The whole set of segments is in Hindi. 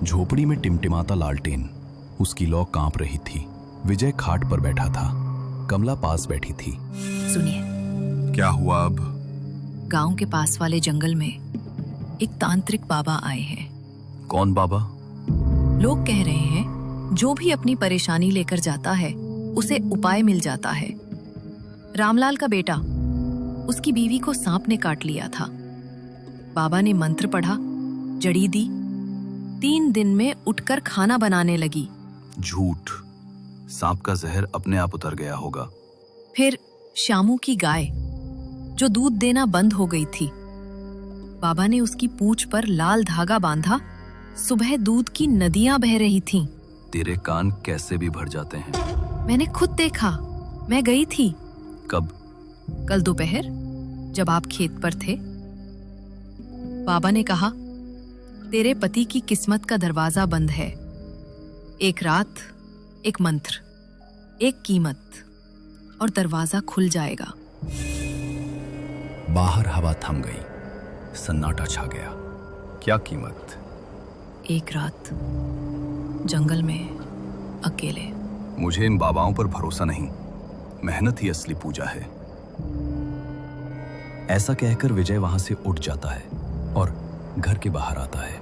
झोपड़ी में टिमटिमाता लालटेन, उसकी लौ कांप रही थी। विजय खाट पर बैठा था, कमला पास बैठी थी। सुनिए, क्या हुआ अब? गांव के पास वाले जंगल में एक तांत्रिक बाबा आए हैं। कौन बाबा? लोग कह रहे हैं जो भी अपनी परेशानी लेकर जाता है उसे उपाय मिल जाता है। रामलाल का बेटा, उसकी बीवी को सांप ने काट लिया था। बाबा ने मंत्र पढ़ा, जड़ी दी, 3 दिन में उठकर खाना बनाने लगी। झूठ, सांप का जहर अपने आप उतर गया होगा। फिर श्यामू की गाय जो दूध देना बंद हो गई थी, बाबा ने उसकी पूंछ पर लाल धागा बांधा। सुबह दूध की नदियां बह रही थीं। तेरे कान कैसे भी भर जाते हैं। मैंने खुद देखा, मैं गई थी। कब? कल दोपहर, जब आप खेत पर थे। बाबा ने कहा, तेरे पति की किस्मत का दरवाजा बंद है। एक रात, एक मंत्र, एक कीमत, और दरवाजा खुल जाएगा। बाहर हवा थम गई, सन्नाटा छा गया। क्या कीमत? एक रात जंगल में अकेले। मुझे इन बाबाओं पर भरोसा नहीं, मेहनत ही असली पूजा है। ऐसा कहकर विजय वहां से उठ जाता है और घर के बाहर आता है।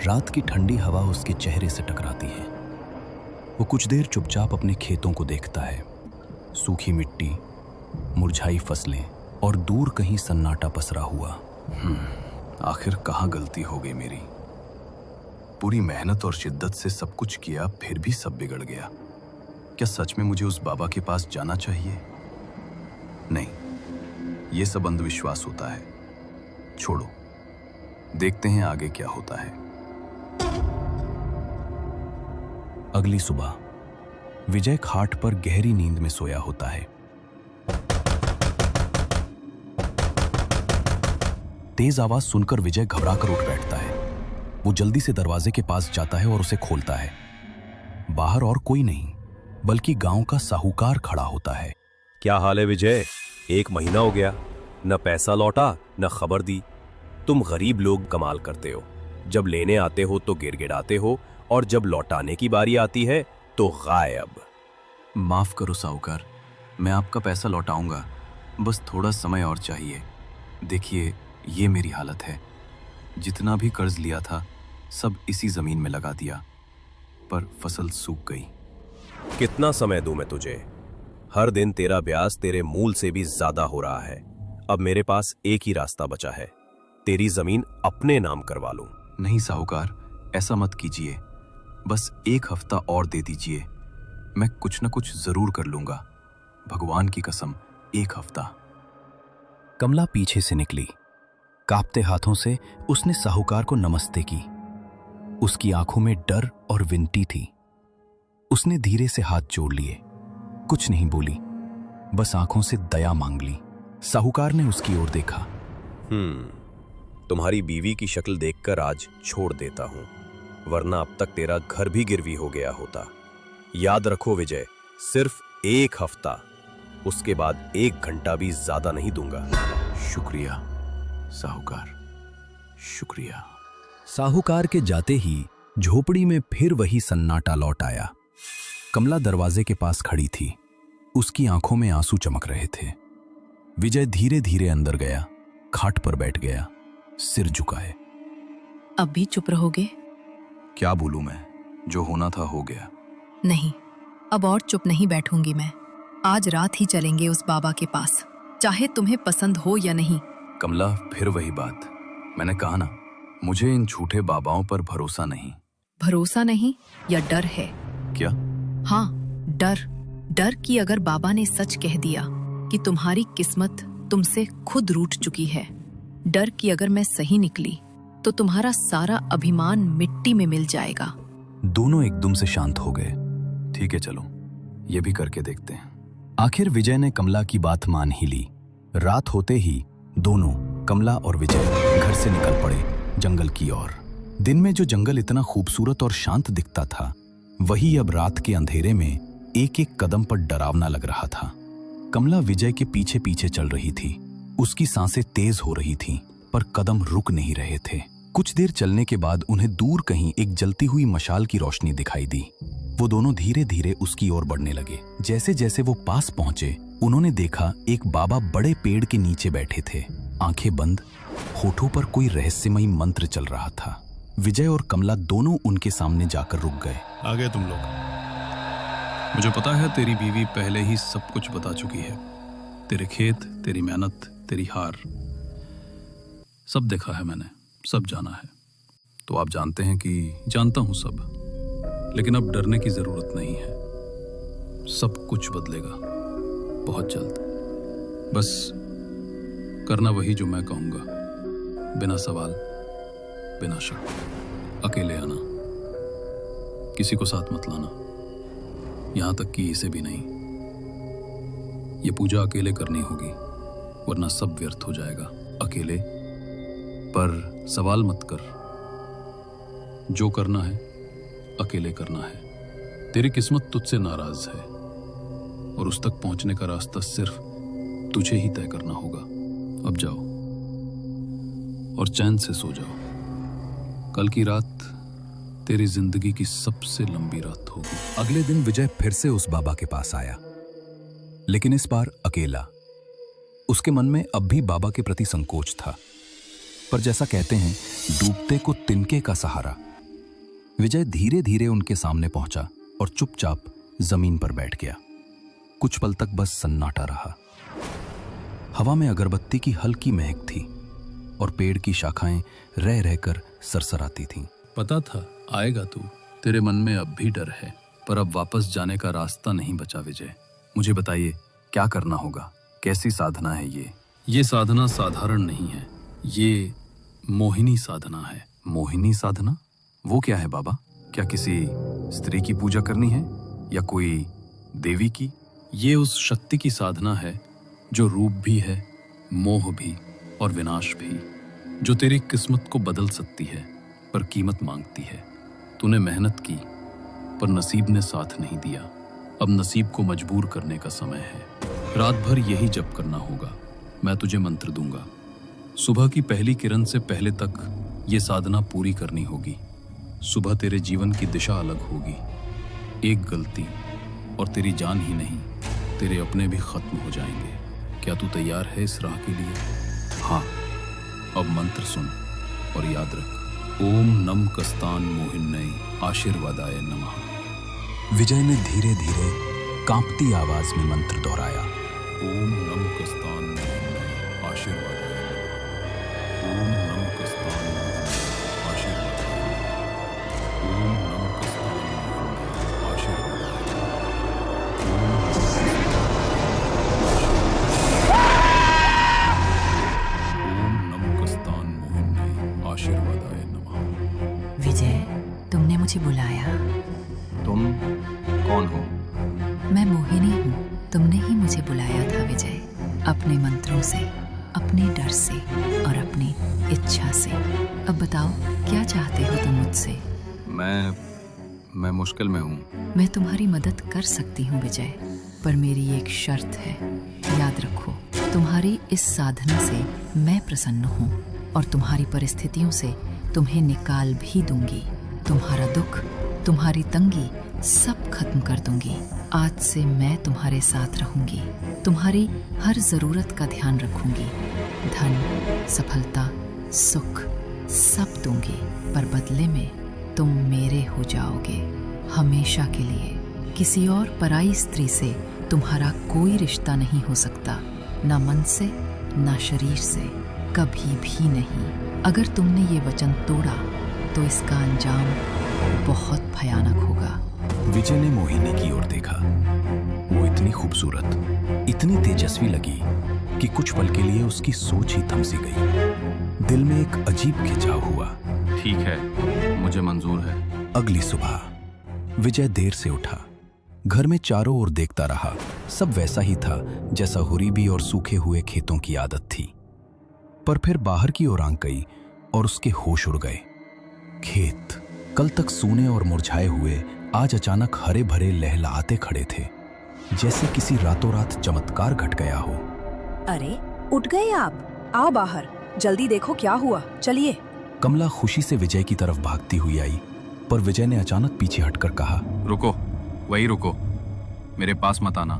रात की ठंडी हवा उसके चेहरे से टकराती है। वो कुछ देर चुपचाप अपने खेतों को देखता है। सूखी मिट्टी, मुरझाई फसलें और दूर कहीं सन्नाटा पसरा हुआ। आखिर कहाँ गलती हो गई मेरी? पूरी मेहनत और शिद्दत से सब कुछ किया, फिर भी सब बिगड़ गया। क्या सच में मुझे उस बाबा के पास जाना चाहिए? नहीं, ये सब अंधविश्वास होता है। छोड़ो, देखते हैं आगे क्या होता है। अगली सुबह विजय खाट पर गहरी नींद में सोया होता है। तेज आवाज सुनकर विजय घबराकर उठ बैठता है। वो जल्दी से दरवाजे के पास जाता है और उसे खोलता है। बाहर और कोई नहीं, बल्कि गांव का साहूकार खड़ा होता है। क्या हाल है विजय? 1 महीना हो गया, न पैसा लौटा न खबर दी। तुम गरीब लोग कमाल करते हो। जब लेने आते हो तो गिड़गिड़ाते हो, और जब लौटाने की बारी आती है तो गायब। माफ करो साहूकार, मैं आपका पैसा लौटाऊंगा, बस थोड़ा समय और चाहिए। देखिए, ये मेरी हालत है। जितना भी कर्ज लिया था सब इसी जमीन में लगा दिया, पर फसल सूख गई। कितना समय दूं मैं तुझे? हर दिन तेरा ब्याज तेरे मूल से भी ज्यादा हो रहा है। अब मेरे पास एक ही रास्ता बचा है, तेरी जमीन अपने नाम करवा लूं। नहीं साहूकार, ऐसा मत कीजिए। बस 1 हफ्ता और दे दीजिए, मैं कुछ न कुछ जरूर कर लूंगा। भगवान की कसम, 1 हफ्ता। कमला पीछे से निकली। कांपते हाथों से उसने साहूकार को नमस्ते की। उसकी आंखों में डर और विनती थी। उसने धीरे से हाथ जोड़ लिए, कुछ नहीं बोली, बस आंखों से दया मांग ली। साहूकार ने उसकी ओर देखा। तुम्हारी बीवी की शक्ल देखकर आज छोड़ देता हूं, वरना अब तक तेरा घर भी गिरवी हो गया होता। याद रखो विजय, सिर्फ 1 हफ्ता, उसके बाद 1 घंटा भी ज्यादा नहीं दूंगा। शुक्रिया साहूकार, शुक्रिया। साहूकार के जाते ही झोपड़ी में फिर वही सन्नाटा लौट आया। कमला दरवाजे के पास खड़ी थी, उसकी आंखों में आंसू चमक रहे थे। विजय धीरे धीरे अंदर गया, खाट पर बैठ गया, सिर झुकाए। अब भी चुप रहोगे? क्या बोलूं मैं? जो होना था हो गया। नहीं, अब और चुप नहीं बैठूंगी मैं। आज रात ही चलेंगे उस बाबा के पास, चाहे तुम्हें पसंद हो या नहीं। कमला, फिर वही बात। मैंने कहा ना, मुझे इन झूठे बाबाओं पर भरोसा नहीं। भरोसा नहीं या डर है? क्या? हाँ, डर। डर कि अगर बाबा ने सच कह दिया कि तुम्हारी किस्मत तुमसे खुद रूठ चुकी है। डर कि अगर मैं सही निकली तो तुम्हारा सारा अभिमान मिट्टी में मिल जाएगा। दोनों एकदम से शांत हो गए। ठीक है, चलो ये भी करके देखते हैं। आखिर विजय ने कमला की बात मान ही ली। रात होते ही दोनों, कमला और विजय, घर से निकल पड़े जंगल की ओर। दिन में जो जंगल इतना खूबसूरत और शांत दिखता था, वही अब रात के अंधेरे में एक एक कदम पर डरावना लग रहा था। कमला विजय के पीछे पीछे चल रही थी। उसकी सांसें तेज हो रही थीं, पर कदम रुक नहीं रहे थे। कुछ देर चलने के बाद उन्हें दूर कहीं एक जलती हुई मशाल की रोशनी दिखाई दी। वो दोनों धीरे धीरे उसकी ओर बढ़ने लगे। जैसे जैसे वो पास पहुंचे, उन्होंने देखा एक बाबा बड़े पेड़ के नीचे बैठे थे, आंखें बंद, होठों पर कोई रहस्यमयी मंत्र चल रहा था। विजय और कमला दोनों उनके सामने जाकर रुक गए। आ गए तुम लोग। मुझे पता है तेरी बीवी पहले ही सब कुछ बता चुकी है। तेरे खेत, तेरी मेहनत, तेरी हार, सब देखा है मैंने, सब जाना है। तो आप जानते हैं कि जानता हूं सब, लेकिन अब डरने की जरूरत नहीं है। सब कुछ बदलेगा बहुत जल्द। बस करना वही जो मैं कहूंगा, बिना सवाल, बिना शक। अकेले आना, किसी को साथ मत लाना, यहां तक कि इसे भी नहीं। ये पूजा अकेले करनी होगी, वरना सब व्यर्थ हो जाएगा। अकेले, पर सवाल मत कर। जो करना है अकेले करना है। तेरी किस्मत तुझसे नाराज है और उस तक पहुंचने का रास्ता सिर्फ तुझे ही तय करना होगा। अब जाओ और चैन से सो जाओ। कल की रात तेरी जिंदगी की सबसे लंबी रात होगी। अगले दिन विजय फिर से उस बाबा के पास आया, लेकिन इस बार अकेला। उसके मन में अब भी बाबा के प्रति संकोच था, पर जैसा कहते हैं, डूबते को तिनके का सहारा। विजय धीरे धीरे उनके सामने पहुंचा और चुपचाप जमीन पर बैठ गया। कुछ पल तक बस सन्नाटा रहा। हवा में अगरबत्ती की हल्की महक थी और पेड़ की शाखाएं रह रहकर सरसराती थीं। पता था आएगा तू। तेरे मन में अब भी डर है, पर अब वापस जाने का रास्ता नहीं बचा विजय। मुझे बताइए, क्या करना होगा? कैसी साधना है ये? ये साधना साधारण नहीं है, ये मोहिनी साधना है। मोहिनी साधना? वो क्या है बाबा? क्या किसी स्त्री की पूजा करनी है या कोई देवी की? ये उस शक्ति की साधना है जो रूप भी है, मोह भी और विनाश भी, जो तेरी किस्मत को बदल सकती है, पर कीमत मांगती है। तूने मेहनत की, पर नसीब ने साथ नहीं दिया। अब नसीब को मजबूर करने का समय है। रात भर यही जप करना होगा। मैं तुझे मंत्र दूंगा। सुबह की पहली किरण से पहले तक ये साधना पूरी करनी होगी। सुबह तेरे जीवन की दिशा अलग होगी। एक गलती और तेरी जान ही नहीं, तेरे अपने भी खत्म हो जाएंगे। क्या तू तैयार है इस राह के लिए? हाँ, अब मंत्र सुन और याद रख। ओम नम कस्तान मोहिन्नय आशीर्वादाय नमः। विजय ने धीरे धीरे कांपती आवाज में मंत्र दोहराया। ओम नम कस्तान मोहिन्नय आशीर्वादाय नमः। ओम नम कस्तान मोहिन्नय आशीर्वादाय नमः। ओम नम कस्तान मोहिन्नय आशीर्वादाय नमः। ओम नम कस्तान मोहिन्नय आशीर्वादाय नमः। विजय, तुमने मुझे बुलाया। तुम कौन हो? मैं मोहिनी हूँ। तुमने ही मुझे बुलाया था विजय, अपने मंत्रों से, अपने डर से और अपनी इच्छा से। अब बताओ, क्या चाहते हो तुम मुझसे? मैं मुश्किल में हूँ। मैं तुम्हारी मदद कर सकती हूँ विजय, पर मेरी एक शर्त है। याद रखो, तुम्हारी इस साधना से मैं प्रसन्न हूँ और तुम्हारी परिस्थितियों से तुम्हें निकाल भी दूंगी। तुम्हारा दुख, तुम्हारी तंगी सब खत्म कर दूंगी। आज से मैं तुम्हारे साथ रहूंगी, तुम्हारी हर जरूरत का ध्यान रखूंगी। धन, सफलता, सुख सब दूंगी, पर बदले में तुम मेरे हो जाओगे हमेशा के लिए। किसी और पराई स्त्री से तुम्हारा कोई रिश्ता नहीं हो सकता, ना मन से ना शरीर से, कभी भी नहीं। अगर तुमने ये वचन तोड़ा तो इसका अंजाम बहुत भयानक होगा। विजय ने मोहिनी की ओर देखा। वो इतनी खूबसूरत, इतनी तेजस्वी लगी कि कुछ पल के लिए उसकी सोच ही थम सी गई। दिल में एक अजीब खिंचाव हुआ। ठीक है, मुझे मंजूर है। अगली सुबह विजय देर से उठा। घर में चारों ओर देखता रहा। सब वैसा ही था जैसा हुरीबी और सूखे हुए खेतों की आदत थी। पर फिर बाहर की ओर आंख गई और उसके होश उड़ गए। खेत कल तक सूने और मुरझाए हुए आज अचानक हरे भरे लहलहाते खड़े थे, जैसे किसी रातों रात चमत्कार घट गया हो। अरे, उठ गए आप? आओ बाहर, जल्दी देखो क्या हुआ। चलिए। कमला खुशी से विजय की तरफ भागती हुई आई, पर विजय ने अचानक पीछे हटकर कहा, रुको, वही रुको, मेरे पास मत आना।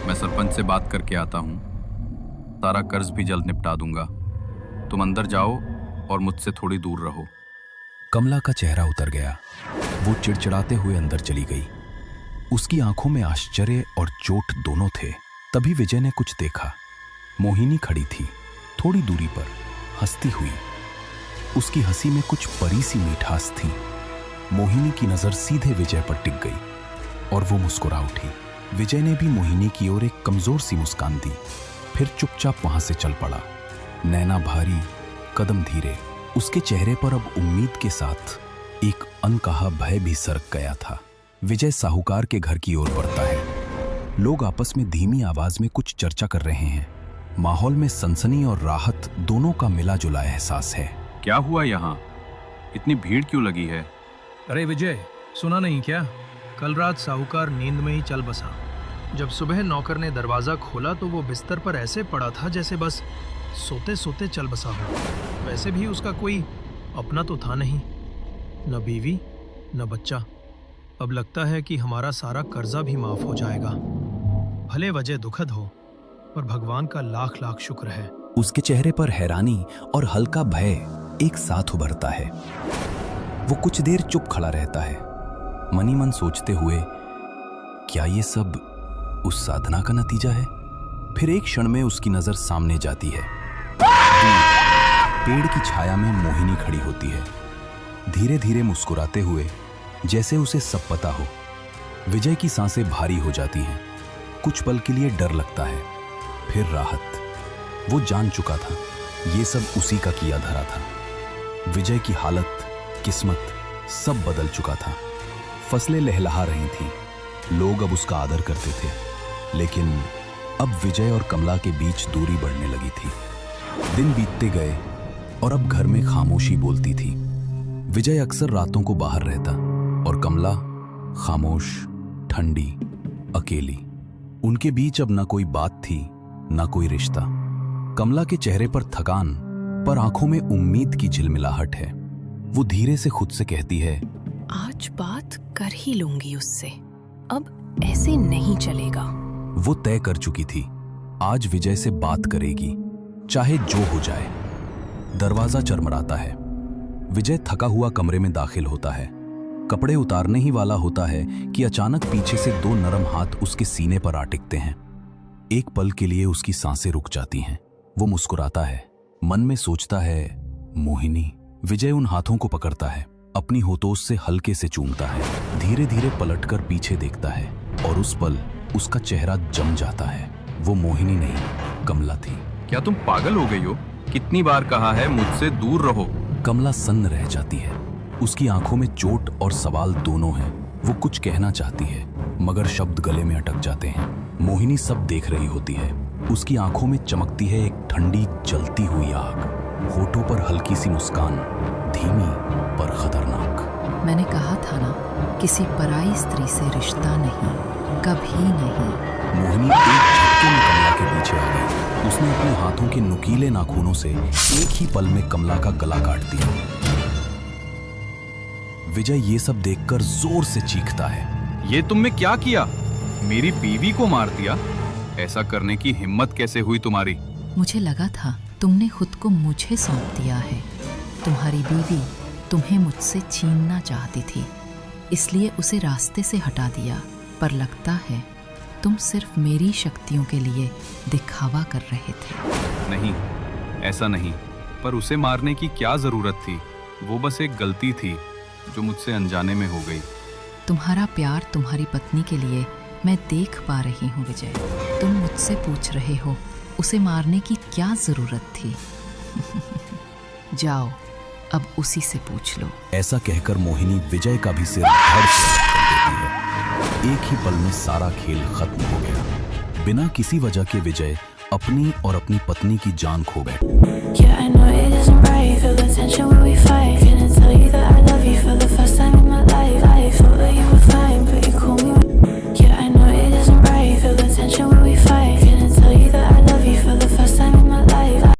मैं सरपंच से बात करके आता हूँ, सारा कर्ज भी जल्द निपटा दूंगा। तुम अंदर जाओ और मुझसे थोड़ी दूर रहो। कमला का चेहरा उतर गया। वो चिड़चिड़ाते हुए अंदर चली गई। उसकी आंखों में आश्चर्य और चोट दोनों थे। तभी विजय ने कुछ देखा। मोहिनी खड़ी थी, थोड़ी दूरी पर, हंसती हुई। उसकी हंसी में कुछ परी सी मिठास थी। मोहिनी की नजर सीधे विजय पर टिक गई और वो मुस्कुरा उठी। विजय ने भी मोहिनी की ओर एक कमजोर सी मुस्कान दी, फिर चुपचाप वहां से चल पड़ा। नैना भारी, कदम धीरे। उसके चेहरे पर अब उम्मीद के साथ एक अनकहा भय भी सरक गया था। विजय साहूकार के घर की ओर बढ़ता है। लोग आपस में धीमी आवाज में कुछ चर्चा कर रहे हैं। माहौल में सनसनी और राहत दोनों का मिला जुला एहसास है। क्या हुआ यहाँ? इतनी भीड़ क्यों लगी है? अरे विजय, सुना नहीं क्या? कल रात साहूकार नींद में ही चल बसा। जब सुबह नौकर ने दरवाजा खोला तो वो बिस्तर पर ऐसे पड़ा था जैसे बस सोते सोते चल बसा हो। वैसे भी उसका कोई अपना तो था नहीं, न बीवी न बच्चा। अब लगता है कि हमारा सारा कर्जा भी माफ हो जाएगा। भले वजह दुखद हो, पर भगवान का लाख लाख शुक्र है। उसके चेहरे पर हैरानी और हल्का भय एक साथ उभरता है। वो कुछ देर चुप खड़ा रहता है, मनी मन सोचते हुए, क्या ये सब उस साधना का नतीजा है? फिर एक क्षण में उसकी नजर सामने जाती है। पेड़ की छाया में मोहिनी खड़ी होती है, धीरे धीरे मुस्कुराते हुए, जैसे उसे सब पता हो। विजय की सांसें भारी हो जाती हैं। कुछ पल के लिए डर लगता है, फिर राहत। वो जान चुका था ये सब उसी का किया धरा था। विजय की हालत, किस्मत सब बदल चुका था। फसलें लहलहा रही थीं, लोग अब उसका आदर करते थे, लेकिन अब विजय और कमला के बीच दूरी बढ़ने लगी थी। दिन बीतते गए और अब घर में खामोशी बोलती थी। विजय अक्सर रातों को बाहर रहता और कमला खामोश, ठंडी, अकेली। उनके बीच अब न कोई बात थी, न कोई रिश्ता। कमला के चेहरे पर थकान, पर आंखों में उम्मीद की झिलमिलाहट है। वो धीरे से खुद से कहती है, आज बात कर ही लूंगी उससे, अब ऐसे नहीं चलेगा। वो तय कर चुकी थी, आज विजय से बात करेगी, चाहे जो हो जाए। दरवाजा चरमराता है। विजय थका हुआ कमरे में दाखिल होता है। कपड़े उतारने ही वाला होता है कि अचानक पीछे से दो नरम हाथ उसके सीने पर आ टिकते हैं। एक पल के लिए उसकी सांसें रुक जाती हैं। वो मुस्कुराता है, मन में सोचता है, मोहिनी। विजय उन हाथों को पकड़ता है, अपनी होठों से हल्के से चूमता है, धीरे धीरे पलटकर पीछे देखता है और उस पल उसका चेहरा जम जाता है। वो मोहिनी नहीं, कमला थी। क्या तुम पागल हो गई हो? कितनी बार कहा है मुझसे दूर रहो। कमला सन्न रह जाती है। उसकी आंखों में चोट और सवाल दोनों हैं। वो कुछ कहना चाहती है, मगर शब्द गले में अटक जाते हैं। मोहिनी सब देख रही होती है। उसकी आंखों में चमकती है एक ठंडी, जलती हुई आग। होठों पर हल्की सी मुस्कान, धीमी पर खतरनाक। मैंने कहा था ना, किसी पराई स्त्री से रिश्ता नहीं, कभी नहीं। मोहिनी एक झटके में कमला के पीछे आ गई। उसने अपने हाथों के नुकीले नाखूनों से एक ही पल में कमला का गला काट दिया। विजय ये सब देखकर जोर से चीखता है, ये तुमने क्या किया? मेरी बीवी को मार दिया? ऐसा करने की हिम्मत कैसे हुई तुम्हारी? मुझे लगा था तुमने खुद को मुझे सौंप दिया है। तुम्हारी बीवी तुम्हें मुझसे छीनना चाहती थी, इसलिए उसे रास्ते से हटा दिया। पर लगता है तुम सिर्फ मेरी शक्तियों के लिए दिखावा कर रहे थे। नहीं, ऐसा नहीं। पर उसे मारने की क्या जरूरत थी? वो बस एक गलती थी जो मुझसे अनजाने में हो गई। तुम्हारा प्यार तुम्हारी पत्नी के लिए मैं देख पा रही हूँ विजय। तुम मुझसे पूछ रहे हो उसे मारने की क्या जरूरत थी? जाओ, अब उसी से पूछ लो। ऐसा कहकर मोहिनी विजय का भी सिर धड़ से अलग कर देती है। एक ही पल में सारा खेल खत्म हो गया। बिना किसी वजह के विजय अपनी और अपनी पत्नी की जान खो बैठा। क्या